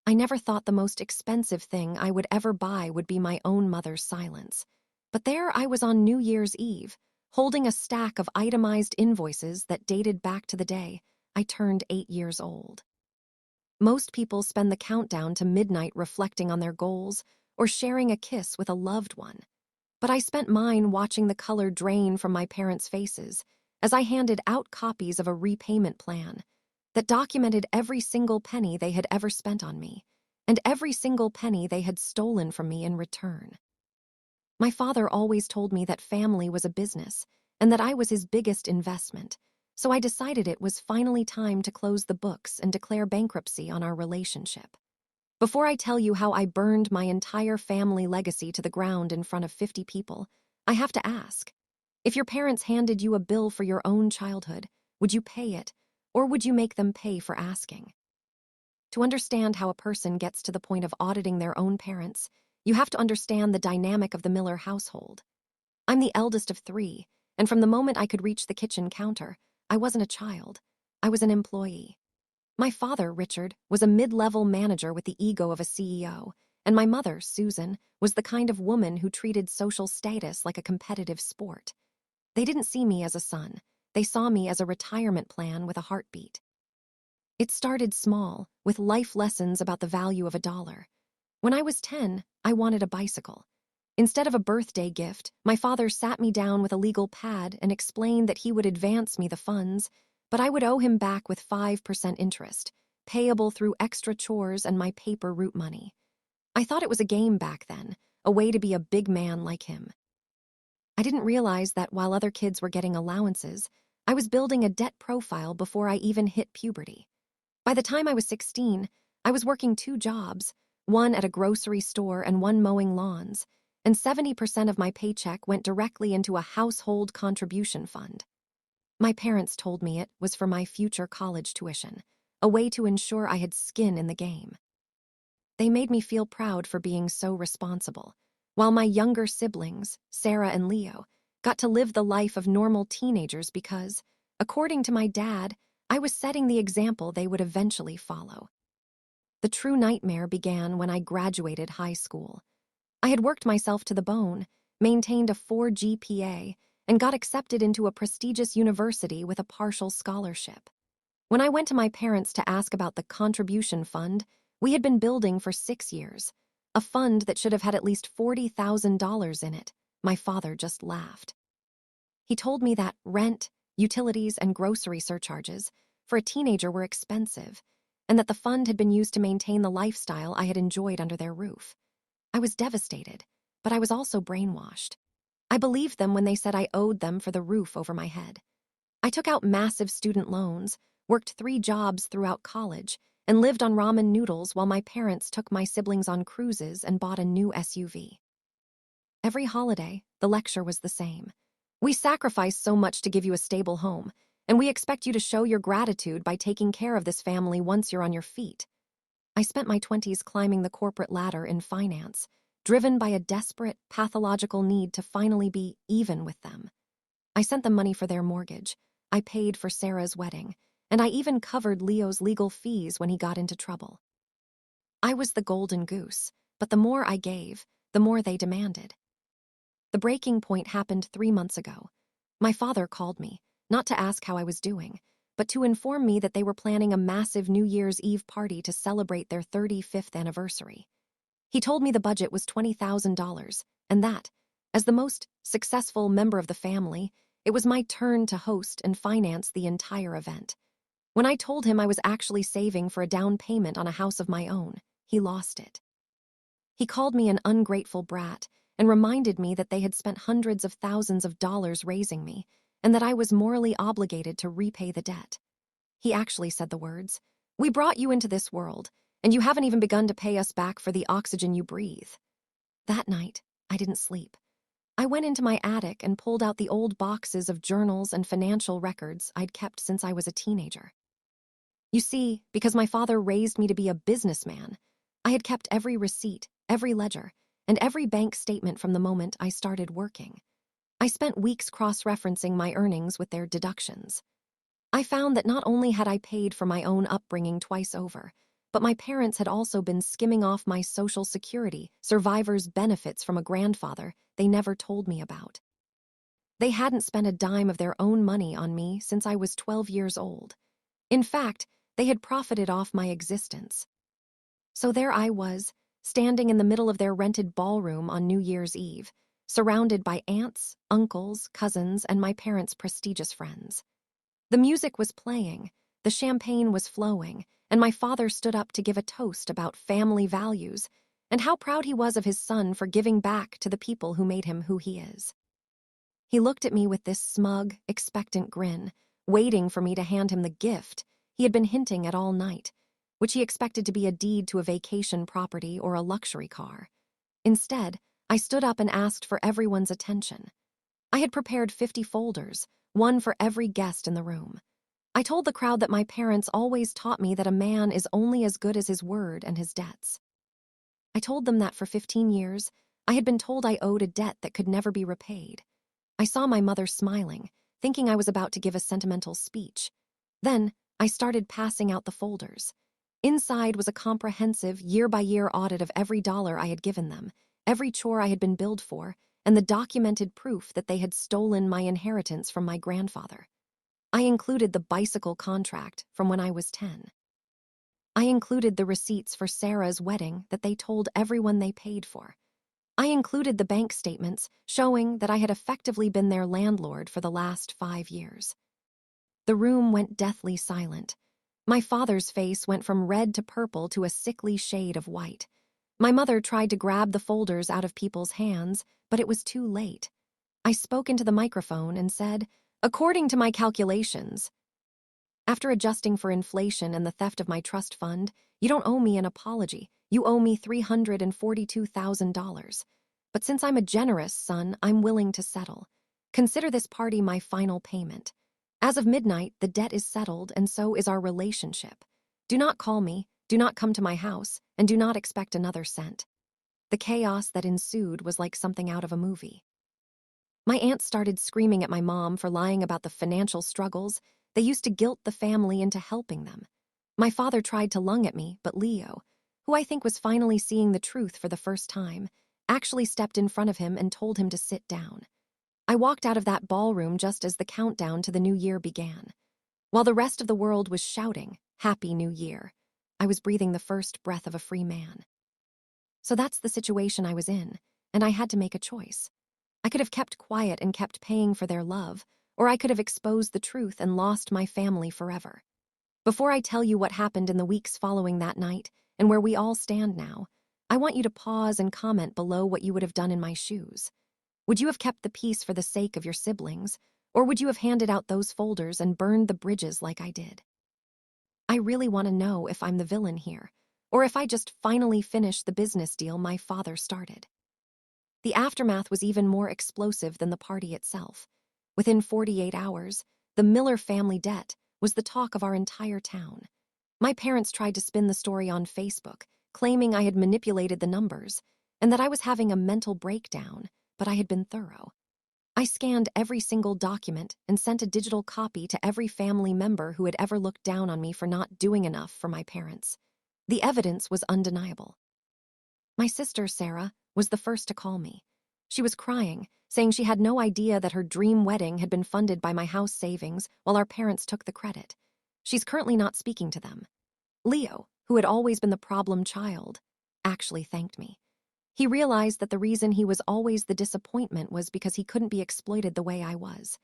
I never thought the most expensive thing I would ever buy would be my own mother's silence. But there I was on New Year's Eve, holding a stack of itemized invoices that dated back to the day I turned 8 years old. Most people spend the countdown to midnight reflecting on their goals or sharing a kiss with a loved one. But I spent mine watching the color drain from my parents' faces as I handed out copies of a repayment plan that documented every single penny they had ever spent on me and every single penny they had stolen from me in return. My father always told me that family was a business and that I was his biggest investment, so I decided it was finally time to close the books and declare bankruptcy on our relationship. Before I tell you how I burned my entire family legacy to the ground in front of 50 people, I have to ask, if your parents handed you a bill for your own childhood, would you pay it, or would you make them pay for asking? To understand how a person gets to the point of auditing their own parents, you have to understand the dynamic of the Miller household. I'm the eldest of 3, and from the moment I could reach the kitchen counter, I wasn't a child. I was an employee. My father, Richard, was a mid-level manager with the ego of a CEO, and my mother, Susan, was the kind of woman who treated social status like a competitive sport. They didn't see me as a son. They saw me as a retirement plan with a heartbeat. It started small, with life lessons about the value of a dollar. When I was 10, I wanted a bicycle. Instead of a birthday gift, my father sat me down with a legal pad and explained that he would advance me the funds, but I would owe him back with 5% interest, payable through extra chores and my paper route money. I thought it was a game back then, a way to be a big man like him. I didn't realize that while other kids were getting allowances, I was building a debt profile before I even hit puberty. By the time I was 16, I was working 2 jobs, one at a grocery store and one mowing lawns, and 70% of my paycheck went directly into a household contribution fund. My parents told me it was for my future college tuition, a way to ensure I had skin in the game. They made me feel proud for being so responsible, while my younger siblings, Sarah and Leo, got to live the life of normal teenagers because, according to my dad, I was setting the example they would eventually follow. The true nightmare began when I graduated high school. I had worked myself to the bone, maintained a 4 GPA, and got accepted into a prestigious university with a partial scholarship. When I went to my parents to ask about the contribution fund we had been building for 6 years, a fund that should have had at least $40,000 in it, my father just laughed. He told me that rent, utilities, and grocery surcharges for a teenager were expensive, and that the fund had been used to maintain the lifestyle I had enjoyed under their roof. I was devastated, but I was also brainwashed. I believed them when they said I owed them for the roof over my head. I took out massive student loans, worked 3 jobs throughout college, and lived on ramen noodles while my parents took my siblings on cruises and bought a new SUV. Every holiday, the lecture was the same. We sacrificed so much to give you a stable home, and we expect you to show your gratitude by taking care of this family once you're on your feet. I spent my 20s climbing the corporate ladder in finance, driven by a desperate, pathological need to finally be even with them. I sent them money for their mortgage, I paid for Sarah's wedding, and I even covered Leo's legal fees when he got into trouble. I was the golden goose, but the more I gave, the more they demanded. The breaking point happened 3 months ago. My father called me, not to ask how I was doing, but to inform me that they were planning a massive New Year's Eve party to celebrate their 35th anniversary. He told me the budget was $20,000, and that, as the most successful member of the family, it was my turn to host and finance the entire event. When I told him I was actually saving for a down payment on a house of my own, he lost it. He called me an ungrateful brat and reminded me that they had spent hundreds of thousands of dollars raising me, and that I was morally obligated to repay the debt. He actually said the words, "We brought you into this world, and you haven't even begun to pay us back for the oxygen you breathe." That night, I didn't sleep. I went into my attic and pulled out the old boxes of journals and financial records I'd kept since I was a teenager. You see, because my father raised me to be a businessman, I had kept every receipt, every ledger, and every bank statement from the moment I started working. I spent weeks cross-referencing my earnings with their deductions. I found that not only had I paid for my own upbringing twice over, but my parents had also been skimming off my Social Security, survivor's benefits from a grandfather they never told me about. They hadn't spent a dime of their own money on me since I was 12 years old. In fact, they had profited off my existence. So there I was, standing in the middle of their rented ballroom on New Year's Eve, surrounded by aunts, uncles, cousins, and my parents' prestigious friends. The music was playing, the champagne was flowing, and my father stood up to give a toast about family values and how proud he was of his son for giving back to the people who made him who he is. He looked at me with this smug, expectant grin, waiting for me to hand him the gift he had been hinting at all night, which he expected to be a deed to a vacation property or a luxury car. Instead, I stood up and asked for everyone's attention. I had prepared 50 folders, one for every guest in the room. I told the crowd that my parents always taught me that a man is only as good as his word and his debts. I told them that for 15 years, I had been told I owed a debt that could never be repaid. I saw my mother smiling, thinking I was about to give a sentimental speech. Then, I started passing out the folders. Inside was a comprehensive, year-by-year audit of every dollar I had given them, every chore I had been billed for, and the documented proof that they had stolen my inheritance from my grandfather. I included the bicycle contract from when I was 10. I included the receipts for Sarah's wedding that they told everyone they paid for. I included the bank statements showing that I had effectively been their landlord for the last 5 years. The room went deathly silent. My father's face went from red to purple to a sickly shade of white. My mother tried to grab the folders out of people's hands, but it was too late. I spoke into the microphone and said, "According to my calculations, after adjusting for inflation and the theft of my trust fund, you don't owe me an apology. You owe me $342,000. But since I'm a generous son, I'm willing to settle. Consider this party my final payment. As of midnight, the debt is settled, and so is our relationship. Do not call me, do not come to my house, and do not expect another cent." The chaos that ensued was like something out of a movie. My aunt started screaming at my mom for lying about the financial struggles. They used to guilt the family into helping them. My father tried to lung at me, but Leo, who I think was finally seeing the truth for the first time, actually stepped in front of him and told him to sit down. I walked out of that ballroom just as the countdown to the new year began. While the rest of the world was shouting, "Happy New Year," I was breathing the first breath of a free man. So that's the situation I was in, and I had to make a choice. I could have kept quiet and kept paying for their love, or I could have exposed the truth and lost my family forever. Before I tell you what happened in the weeks following that night and where we all stand now, I want you to pause and comment below what you would have done in my shoes. Would you have kept the peace for the sake of your siblings, or would you have handed out those folders and burned the bridges like I did? I really want to know if I'm the villain here, or if I just finally finished the business deal my father started. The aftermath was even more explosive than the party itself. Within 48 hours, the Miller family debt was the talk of our entire town. My parents tried to spin the story on Facebook, claiming I had manipulated the numbers and that I was having a mental breakdown, but I had been thorough. I scanned every single document and sent a digital copy to every family member who had ever looked down on me for not doing enough for my parents. The evidence was undeniable. My sister, Sarah, was the first to call me. She was crying, saying she had no idea that her dream wedding had been funded by my house savings while our parents took the credit. She's currently not speaking to them. Leo, who had always been the problem child, actually thanked me. He realized that the reason he was always the disappointment was because he couldn't be exploited the way I was.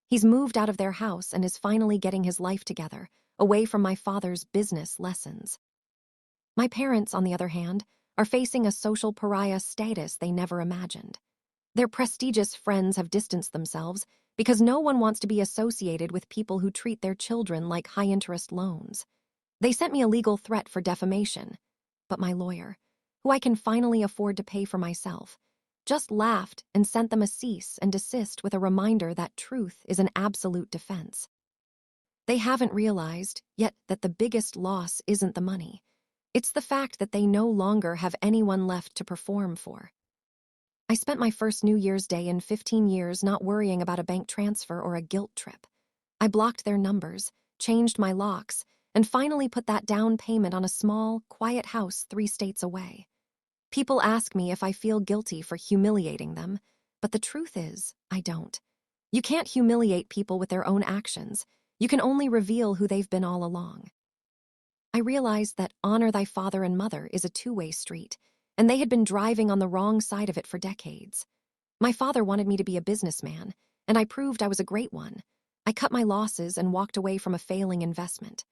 He's moved out of their house and is finally getting his life together, away from my father's business lessons. My parents, on the other hand, are facing a social pariah status they never imagined. Their prestigious friends have distanced themselves because no one wants to be associated with people who treat their children like high-interest loans. They sent me a legal threat for defamation, but my lawyer, who I can finally afford to pay for myself, just laughed and sent them a cease and desist with a reminder that truth is an absolute defense. They haven't realized yet that the biggest loss isn't the money. It's the fact that they no longer have anyone left to perform for. I spent my first New Year's Day in 15 years not worrying about a bank transfer or a guilt trip. I blocked their numbers, changed my locks, and finally put that down payment on a small, quiet house 3 states away. People ask me if I feel guilty for humiliating them, but the truth is, I don't. You can't humiliate people with their own actions. You can only reveal who they've been all along. I realized that honor thy father and mother is a two-way street, and they had been driving on the wrong side of it for decades. My father wanted me to be a businessman, and I proved I was a great one. I cut my losses and walked away from a failing investment.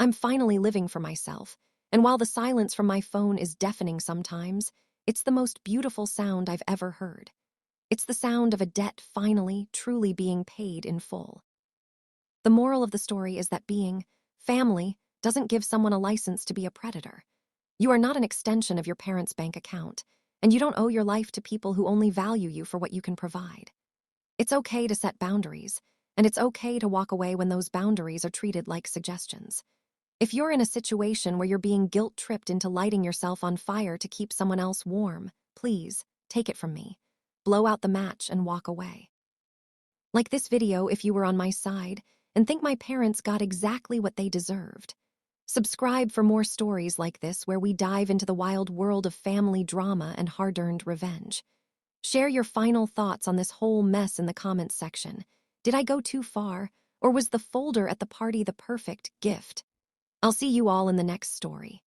I'm finally living for myself, and while the silence from my phone is deafening sometimes, it's the most beautiful sound I've ever heard. It's the sound of a debt finally, truly being paid in full. The moral of the story is that being family doesn't give someone a license to be a predator. You are not an extension of your parents' bank account, and you don't owe your life to people who only value you for what you can provide. It's okay to set boundaries, and it's okay to walk away when those boundaries are treated like suggestions. If you're in a situation where you're being guilt-tripped into lighting yourself on fire to keep someone else warm, please, take it from me. Blow out the match and walk away. Like this video if you were on my side and think my parents got exactly what they deserved. Subscribe for more stories like this where we dive into the wild world of family drama and hard-earned revenge. Share your final thoughts on this whole mess in the comments section. Did I go too far, or was the folder at the party the perfect gift? I'll see you all in the next story.